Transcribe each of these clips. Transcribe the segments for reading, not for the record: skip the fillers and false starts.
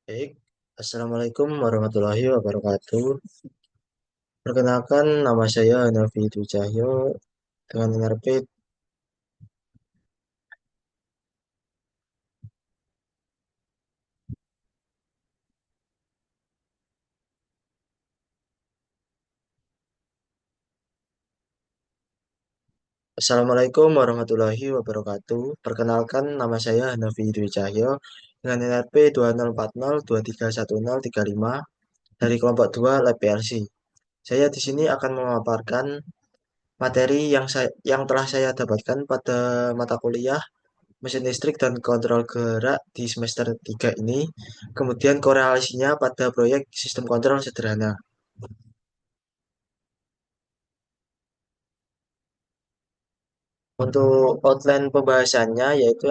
Baik, Assalamualaikum warahmatullahi wabarakatuh. Perkenalkan, nama saya Hanafi Dwi Cahyo dengan NRP. Assalamualaikum warahmatullahi wabarakatuh. Perkenalkan, nama saya Hanafi Dwi Cahyo dengan NRP 2040231035 dari kelompok 2 Lab PLC. Saya di sini akan memaparkan materi yang telah saya dapatkan pada mata kuliah mesin listrik dan kontrol gerak di semester 3 ini, kemudian korelasinya pada proyek sistem kontrol sederhana. Untuk outline pembahasannya yaitu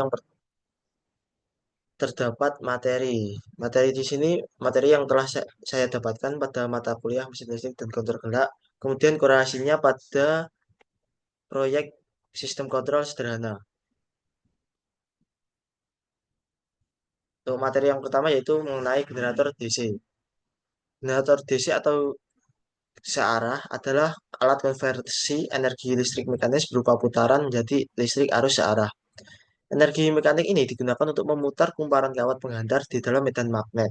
terdapat materi. Materi di sini materi yang telah saya dapatkan pada mata kuliah mesin listrik dan kontrol gerak, kemudian korelasinya pada proyek sistem kontrol sederhana. Untuk materi yang pertama yaitu mengenai generator DC. Generator DC atau searah adalah alat konversi energi listrik mekanis berupa putaran menjadi listrik arus searah. Energi mekanik ini digunakan untuk memutar kumparan kawat penghantar di dalam medan magnet.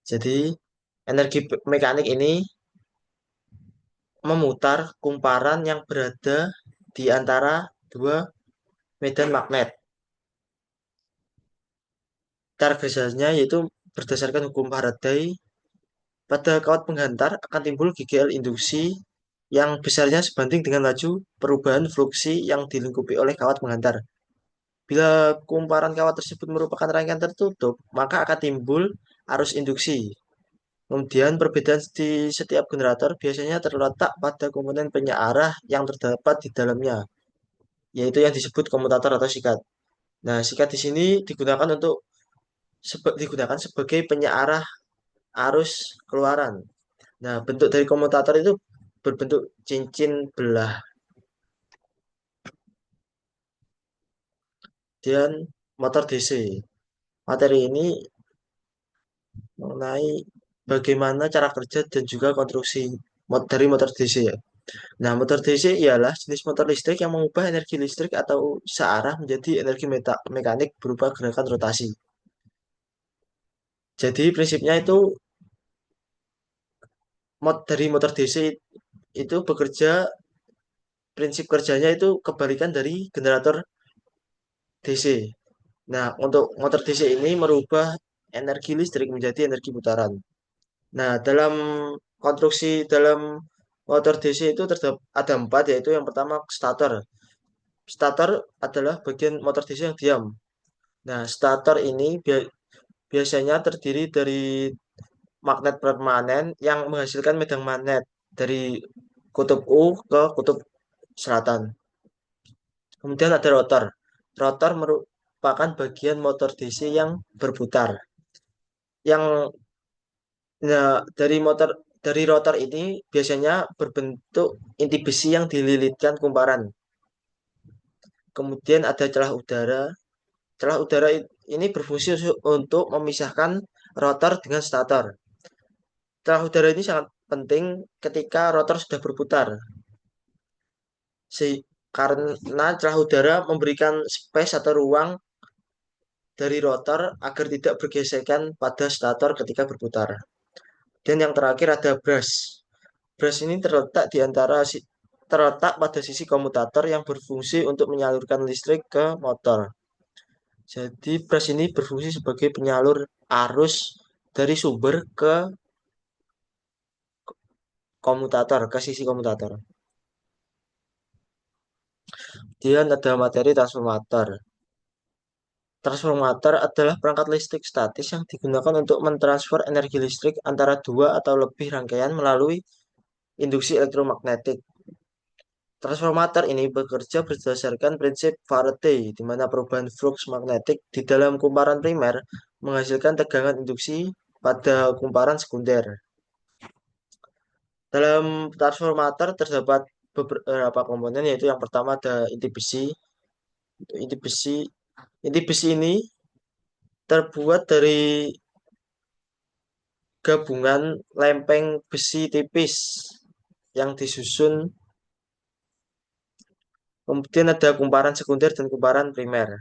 Jadi, energi mekanik ini memutar kumparan yang berada di antara dua medan magnet. Cara kerjanya yaitu berdasarkan hukum Faraday, pada kawat penghantar akan timbul GGL induksi yang besarnya sebanding dengan laju perubahan fluksi yang dilingkupi oleh kawat penghantar. Bila kumparan kawat tersebut merupakan rangkaian tertutup, maka akan timbul arus induksi. Kemudian perbedaan di setiap generator biasanya terletak pada komponen penyearah yang terdapat di dalamnya, yaitu yang disebut komutator atau sikat. Nah, sikat di sini digunakan sebagai penyearah arus keluaran. Nah, bentuk dari komutator itu berbentuk cincin belah. Dan motor DC. Materi ini mengenai bagaimana cara kerja dan juga konstruksi dari motor DC ya. Nah, motor DC ialah jenis motor listrik yang mengubah energi listrik atau searah menjadi energi mekanik berupa gerakan rotasi. Jadi prinsipnya itu dari motor DC itu bekerja, prinsip kerjanya itu kebalikan dari generator DC. Nah, untuk motor DC ini merubah energi listrik menjadi energi putaran. Nah, dalam motor DC itu ada empat, yaitu yang pertama stator. Stator adalah bagian motor DC yang diam. Nah, stator ini biasanya terdiri dari magnet permanen yang menghasilkan medan magnet dari kutub U ke kutub selatan. Kemudian ada rotor. Rotor merupakan bagian motor DC yang berputar. Yang dari rotor ini biasanya berbentuk inti besi yang dililitkan kumparan. Kemudian ada celah udara. Celah udara ini berfungsi untuk memisahkan rotor dengan stator. Celah udara ini sangat penting ketika rotor sudah berputar. Se- karena celah udara memberikan space atau ruang dari rotor agar tidak bergesekan pada stator ketika berputar. Dan yang terakhir ada brush. Brush ini terletak pada sisi komutator yang berfungsi untuk menyalurkan listrik ke motor. Jadi brush ini berfungsi sebagai penyalur arus dari sumber ke komutator, ke sisi komutator. Kemudian ada materi transformator. Transformator adalah perangkat listrik statis yang digunakan untuk mentransfer energi listrik antara dua atau lebih rangkaian melalui induksi elektromagnetik. Transformator ini bekerja berdasarkan prinsip Faraday, di mana perubahan flux magnetik di dalam kumparan primer menghasilkan tegangan induksi pada kumparan sekunder. Dalam transformator terdapat beberapa komponen, yaitu yang pertama ada inti besi. Inti besi, inti besi ini terbuat dari gabungan lempeng besi tipis yang disusun, kemudian ada kumparan sekunder dan kumparan primer.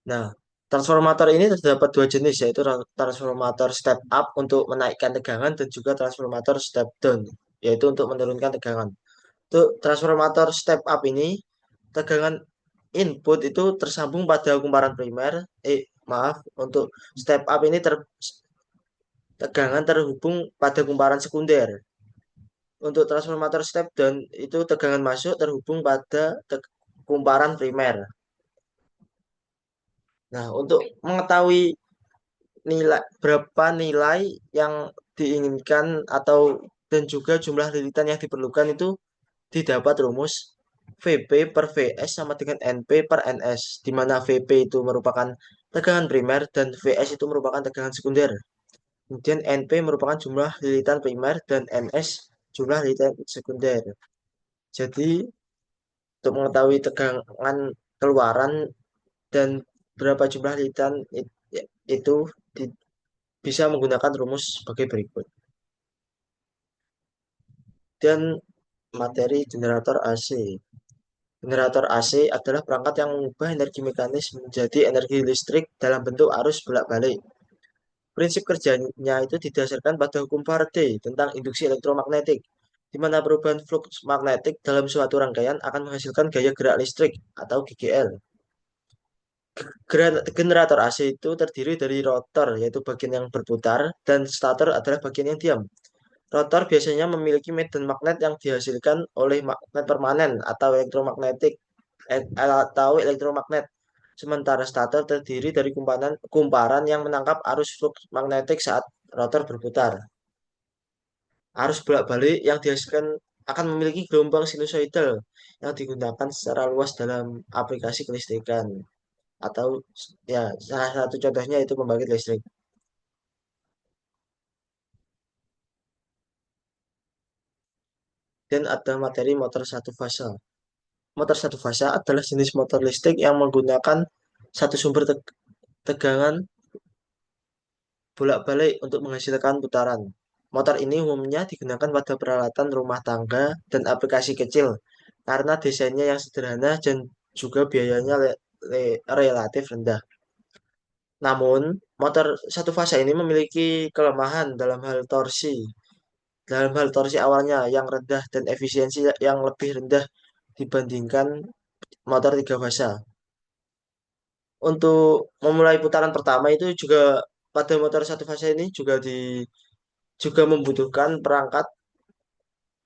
Nah, transformator ini terdapat dua jenis, yaitu transformator step up untuk menaikkan tegangan dan juga transformator step down, yaitu untuk menurunkan tegangan. Untuk transformator step up ini, tegangan input itu tersambung pada kumparan primer. Maaf, untuk step up ini tegangan terhubung pada kumparan sekunder. Untuk transformator step down itu tegangan masuk terhubung pada kumparan primer. Nah, untuk mengetahui berapa nilai yang diinginkan atau dan juga jumlah lilitan yang diperlukan itu didapat rumus VP per VS sama dengan NP per NS, di mana VP itu merupakan tegangan primer dan VS itu merupakan tegangan sekunder. Kemudian NP merupakan jumlah lilitan primer dan NS jumlah lilitan sekunder. Jadi untuk mengetahui tegangan keluaran dan berapa jumlah lilitan itu bisa menggunakan rumus sebagai berikut. Dan materi generator AC. Generator AC adalah perangkat yang mengubah energi mekanis menjadi energi listrik dalam bentuk arus bolak-balik. Prinsip kerjanya itu didasarkan pada hukum Faraday tentang induksi elektromagnetik, di mana perubahan flux magnetik dalam suatu rangkaian akan menghasilkan gaya gerak listrik atau GGL. Generator AC itu terdiri dari rotor, yaitu bagian yang berputar, dan stator adalah bagian yang diam. Rotor biasanya memiliki medan magnet yang dihasilkan oleh magnet permanen atau elektromagnetik atau elektromagnet. Sementara stator terdiri dari kumparan yang menangkap arus flux magnetik saat rotor berputar. Arus bolak-balik yang dihasilkan akan memiliki gelombang sinusoidal yang digunakan secara luas dalam aplikasi kelistrikan atau ya salah satu contohnya itu pembangkit listrik. Dan ada materi motor satu fasa. Motor satu fasa adalah jenis motor listrik yang menggunakan satu sumber tegangan bolak-balik untuk menghasilkan putaran. Motor ini umumnya digunakan pada peralatan rumah tangga dan aplikasi kecil karena desainnya yang sederhana dan juga biayanya relatif rendah. Namun, motor satu fasa ini memiliki kelemahan dalam hal torsi awalnya yang rendah dan efisiensi yang lebih rendah dibandingkan motor tiga fasa. Untuk memulai putaran pertama itu juga pada motor satu fase ini juga membutuhkan perangkat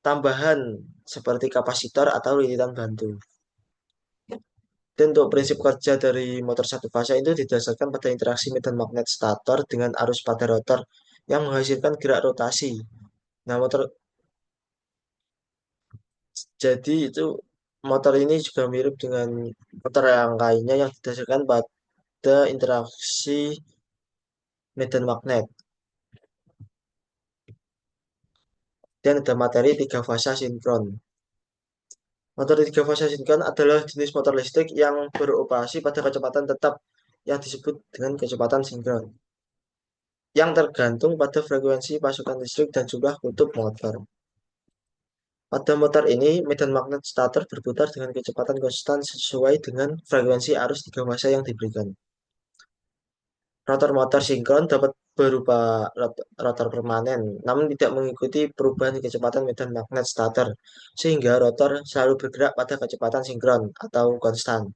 tambahan seperti kapasitor atau lilitan bantu. Dan untuk prinsip kerja dari motor satu fase itu didasarkan pada interaksi medan magnet stator dengan arus pada rotor yang menghasilkan gerak rotasi. Nah, jadi itu motor ini juga mirip dengan motor yang lainnya yang didasarkan pada interaksi medan magnet. Dan ada materi tiga fasa sinkron. Motor tiga fasa sinkron adalah jenis motor listrik yang beroperasi pada kecepatan tetap yang disebut dengan kecepatan sinkron, yang tergantung pada frekuensi pasokan listrik dan jumlah kutub motor. Pada motor ini, medan magnet stator berputar dengan kecepatan konstan sesuai dengan frekuensi arus tiga fasa yang diberikan. Rotor motor sinkron dapat berupa rotor permanen, namun tidak mengikuti perubahan kecepatan medan magnet stator, sehingga rotor selalu bergerak pada kecepatan sinkron atau konstan.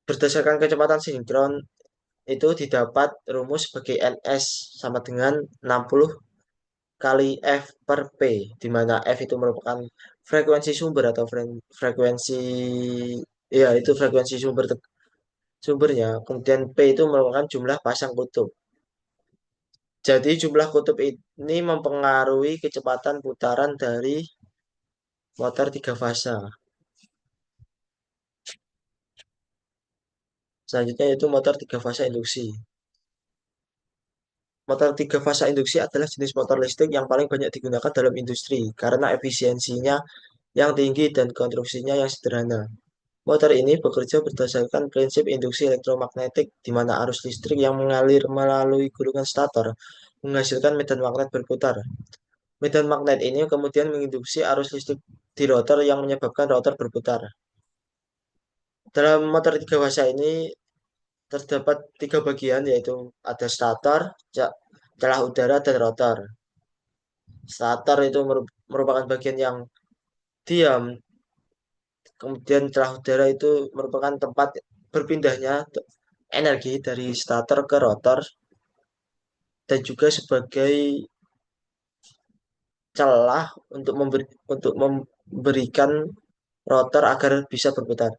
Berdasarkan kecepatan sinkron itu didapat rumus sebagai Ns sama dengan 60 kali F per P, di mana F itu merupakan frekuensi sumber atau frekuensi, ya itu frekuensi sumbernya. Kemudian P itu merupakan jumlah pasang kutub. Jadi jumlah kutub ini mempengaruhi kecepatan putaran dari motor tiga fasa. Selanjutnya yaitu motor tiga fasa induksi. Motor tiga fasa induksi adalah jenis motor listrik yang paling banyak digunakan dalam industri karena efisiensinya yang tinggi dan konstruksinya yang sederhana. Motor ini bekerja berdasarkan prinsip induksi elektromagnetik, di mana arus listrik yang mengalir melalui gulungan stator menghasilkan medan magnet berputar. Medan magnet ini kemudian menginduksi arus listrik di rotor yang menyebabkan rotor berputar. Dalam motor tiga fasa ini terdapat tiga bagian, yaitu ada stator, celah udara, dan rotor. Stator itu merupakan bagian yang diam, kemudian celah udara itu merupakan tempat berpindahnya energi dari stator ke rotor, dan juga sebagai celah untuk memberikan rotor agar bisa berputar.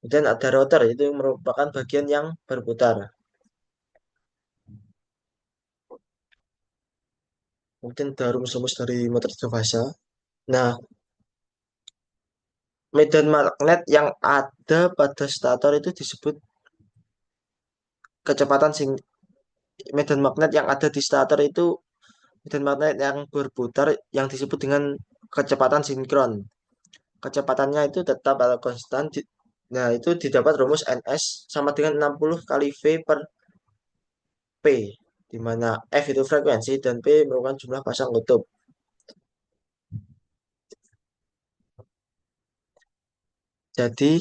Dan ada rotor itu merupakan bagian yang berputar. Mungkin ada rumus-rumus dari motor tiga fasa. Nah, medan magnet yang ada pada stator itu disebut kecepatan medan magnet yang ada di stator itu medan magnet yang berputar yang disebut dengan kecepatan sinkron. Kecepatannya itu tetap atau konstan. Nah, itu didapat rumus Ns sama dengan 60 kali V per P, di mana F itu frekuensi dan P merupakan jumlah pasang kutub. Jadi,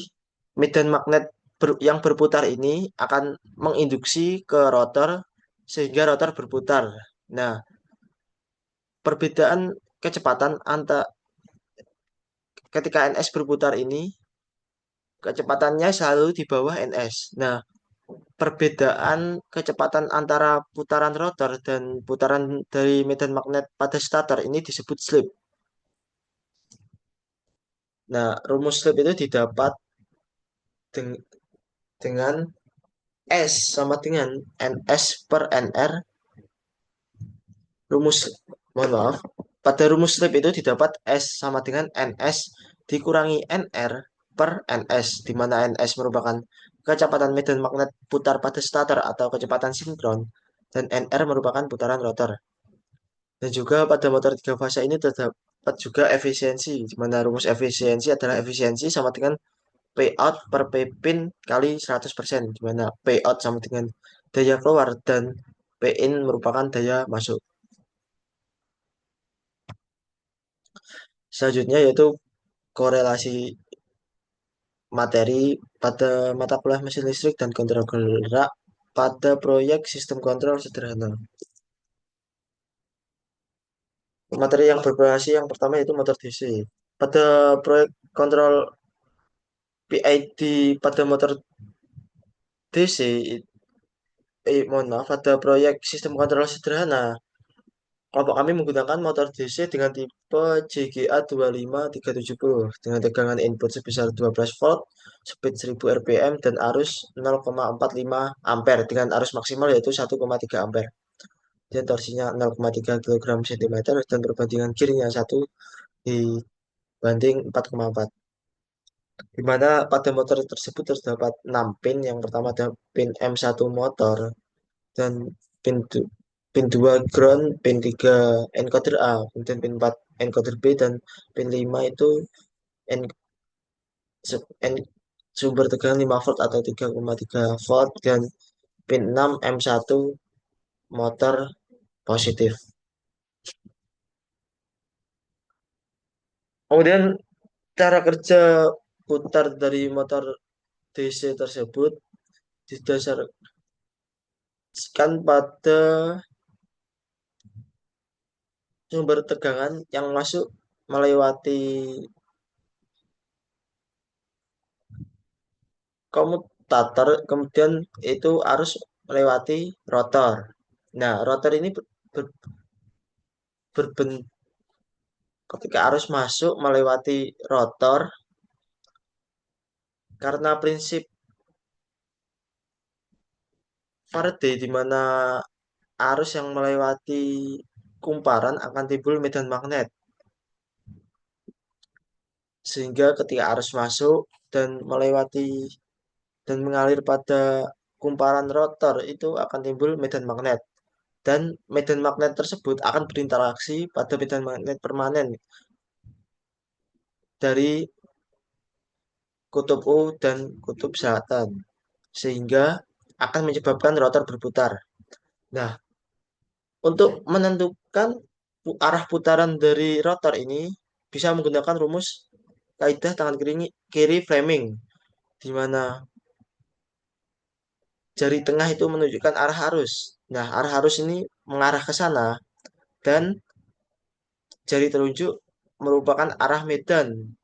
medan magnet yang berputar ini akan menginduksi ke rotor sehingga rotor berputar. Nah, perbedaan kecepatan antara ketika Ns berputar ini, kecepatannya selalu di bawah Ns. Nah, perbedaan kecepatan antara putaran rotor dan putaran dari medan magnet pada stator ini disebut slip. Nah, rumus slip itu didapat dengan S sama dengan Ns per Nr. Rumus, mohon maaf, pada rumus slip itu didapat S sama dengan Ns dikurangi Nr per Ns, di mana Ns merupakan kecepatan medan magnet putar pada stator atau kecepatan sinkron, dan Nr merupakan putaran rotor. Dan juga pada motor tiga fasa ini terdapat juga efisiensi, di mana rumus efisiensi adalah efisiensi sama dengan P out per P pin kali 100%, di mana P out sama dengan daya keluar dan P in merupakan daya masuk. Selanjutnya yaitu korelasi materi pada mata kuliah mesin listrik dan kontrol gerak pada proyek sistem kontrol sederhana. Materi yang berkorelasi yang pertama yaitu motor DC. Pada proyek kontrol PID pada motor DC, mohon maaf, pada proyek sistem kontrol sederhana, kelompok kami menggunakan motor DC dengan tipe JGA 25370 dengan tegangan input sebesar 12 volt, speed 1000 rpm, dan arus 0,45 ampere dengan arus maksimal yaitu 1,3 ampere. Dan torsinya 0,3 kg cm dan perbandingan kirinya 1 dibanding 4,4. Di mana pada motor tersebut terdapat 6 pin. Yang pertama ada pin M1 motor, dan pin pin 2 ground, pin 3 encoder A, kemudian pin 4 encoder B, dan pin 5 itu en, en- sumber tegangan 5 volt atau 3,3 volt, dan pin 6 M1 motor positif. Kemudian cara kerja putar dari motor DC tersebut didasarkan pada sumber tegangan yang masuk melewati komutator, kemudian itu harus melewati rotor. Nah, rotor ini berben- ketika arus masuk melewati rotor, karena prinsip Faraday di mana arus yang melewati kumparan akan timbul medan magnet, sehingga ketika arus masuk dan melewati dan mengalir pada kumparan rotor itu akan timbul medan magnet, dan medan magnet tersebut akan berinteraksi pada medan magnet permanen dari kutub U dan kutub selatan, sehingga akan menyebabkan rotor berputar. Nah, untuk menentukan arah putaran dari rotor ini bisa menggunakan rumus kaidah tangan kiri Fleming, di mana jari tengah itu menunjukkan arah arus. Nah, arah arus ini mengarah ke sana dan jari telunjuk merupakan arah medan,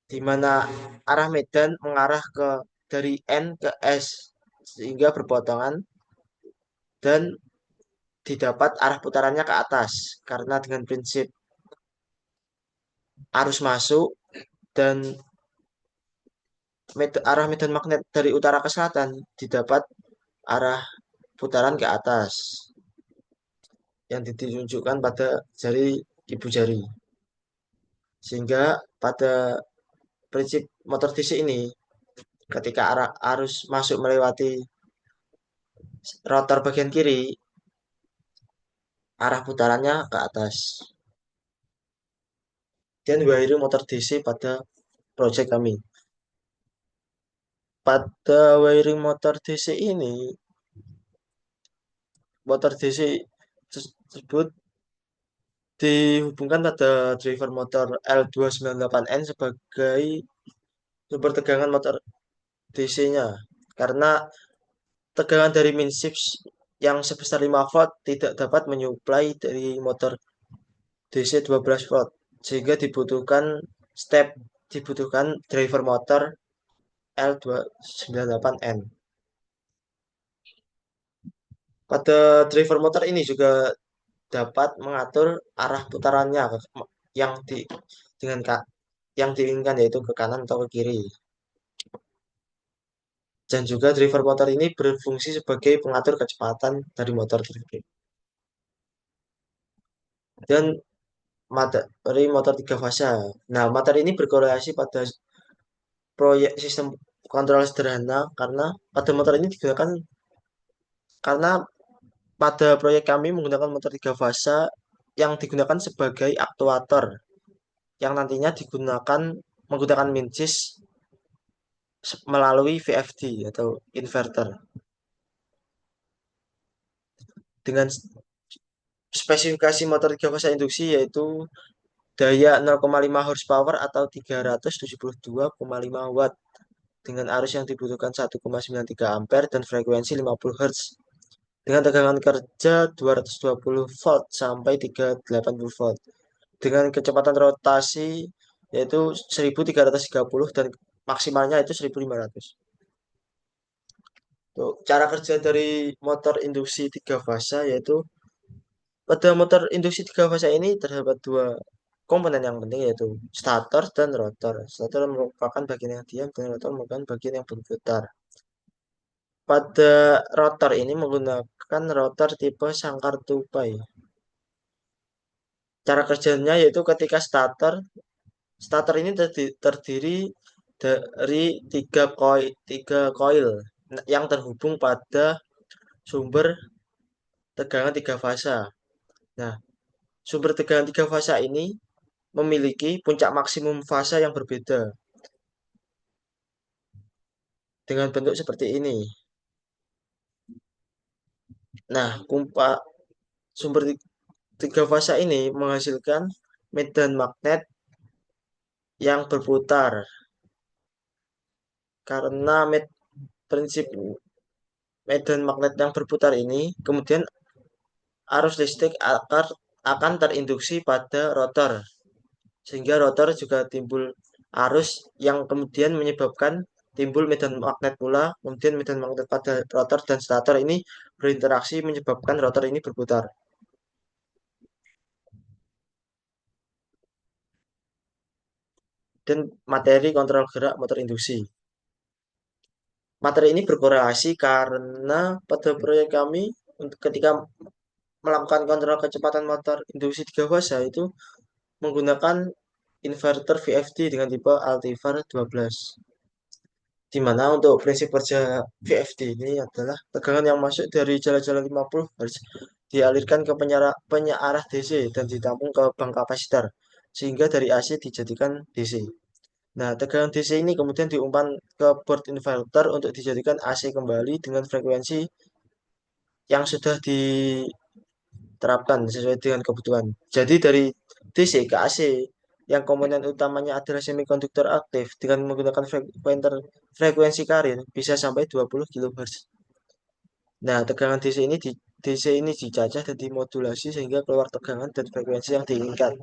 di mana arah medan mengarah ke dari N ke S sehingga berpotongan dan didapat arah putarannya ke atas karena dengan prinsip arus masuk dan arah medan magnet dari utara ke selatan didapat arah putaran ke atas yang ditunjukkan pada jari ibu jari. Sehingga pada prinsip motor DC ini ketika arah arus masuk melewati rotor bagian kiri, arah putarannya ke atas. Dan wiring motor DC pada project kami. Pada wiring motor DC ini, motor DC tersebut dihubungkan pada driver motor L298N sebagai sumber tegangan motor DC-nya. Karena tegangan dari main shifts yang sebesar 5 volt tidak dapat menyuplai dari motor DC 12 volt. Sehingga step dibutuhkan driver motor L298N. Pada driver motor ini juga dapat mengatur arah putarannya yang di dengan yang diinginkan yaitu ke kanan atau ke kiri. Dan juga driver motor ini berfungsi sebagai pengatur kecepatan dari motor tersebut. Dan materi motor tiga fasa. Nah, materi ini berkorelasi pada proyek sistem kontrol sederhana karena pada motor ini digunakan karena pada proyek kami menggunakan motor tiga fasa yang digunakan sebagai aktuator yang nantinya menggunakan mincis melalui VFD atau inverter dengan spesifikasi motor tiga fasa induksi yaitu daya 0,5 horsepower atau 372,5 watt dengan arus yang dibutuhkan 1,93 ampere dan frekuensi 50 Hz dengan tegangan kerja 220 volt sampai 380 volt dengan kecepatan rotasi yaitu 1330 dan maksimalnya itu 1500. Tuh, cara kerja dari motor induksi tiga fasa yaitu pada motor induksi tiga fasa ini terdapat dua komponen yang penting yaitu stator dan rotor. Stator merupakan bagian yang diam dan rotor merupakan bagian yang berputar. Pada rotor ini menggunakan rotor tipe sangkar tupai. Cara kerjanya yaitu ketika stator ini terdiri dari tiga koil yang terhubung pada sumber tegangan tiga fasa. Nah, sumber tegangan tiga fasa ini memiliki puncak maksimum fasa yang berbeda dengan bentuk seperti ini. Nah, sumber tiga fasa ini menghasilkan medan magnet yang berputar karena prinsip medan magnet yang berputar ini kemudian arus listrik akan terinduksi pada rotor sehingga rotor juga timbul arus yang kemudian menyebabkan timbul medan magnet pula kemudian medan magnet pada rotor dan stator ini berinteraksi menyebabkan rotor ini berputar. Dan materi kontrol gerak motor induksi. Materi ini berkorelasi karena pada proyek kami ketika melakukan kontrol kecepatan motor induksi 3 fasa itu menggunakan inverter VFD dengan tipe Altivar 12. Di mana untuk prinsip kerja VFD ini adalah tegangan yang masuk dari jalan-jalan 50 Hz dialirkan ke penyearah DC dan ditampung ke bank kapasitor. sehingga dari AC dijadikan DC. Nah, tegangan DC ini kemudian diumpan ke board inverter untuk dijadikan AC kembali dengan frekuensi yang sudah diterapkan sesuai dengan kebutuhan. Jadi dari DC ke AC yang komponen utamanya adalah semikonduktor aktif dengan menggunakan frekuensi karir bisa sampai 20 kHz. Nah, tegangan DC ini dicacah dan dimodulasi sehingga keluar tegangan dan frekuensi yang diinginkan.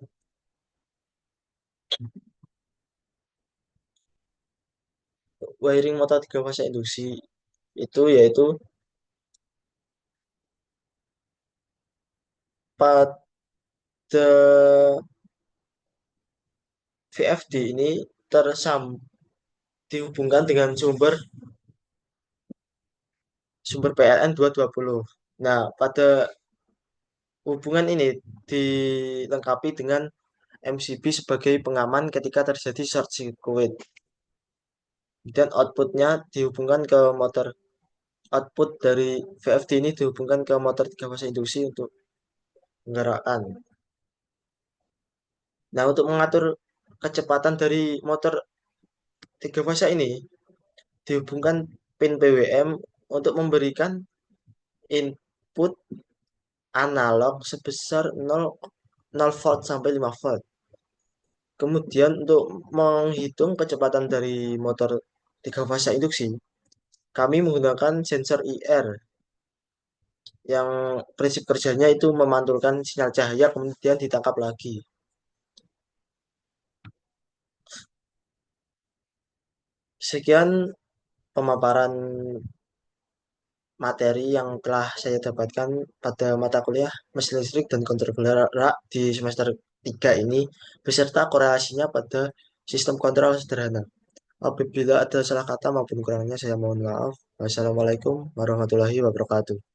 Wiring motor tiga fase induksi itu yaitu pada VFD ini tersam dihubungkan dengan sumber PLN 220. Nah, pada hubungan ini dilengkapi dengan MCB sebagai pengaman ketika terjadi short circuit. Dan outputnya dihubungkan ke motor. Output dari VFD ini dihubungkan ke motor tiga fase induksi untuk menggerakkan. Nah, untuk mengatur kecepatan dari motor tiga fase ini dihubungkan pin PWM untuk memberikan input analog sebesar 0 volt sampai 5 volt. Kemudian untuk menghitung kecepatan dari motor tiga fase induksi, kami menggunakan sensor IR yang prinsip kerjanya itu memantulkan sinyal cahaya kemudian ditangkap lagi. Sekian pemaparan materi yang telah saya dapatkan pada mata kuliah mesin listrik dan kontrol gerak di semester 3 ini beserta korelasinya pada sistem kontrol sederhana. Apabila ada salah kata maupun kurangnya saya mohon maaf. Wassalamualaikum warahmatullahi wabarakatuh.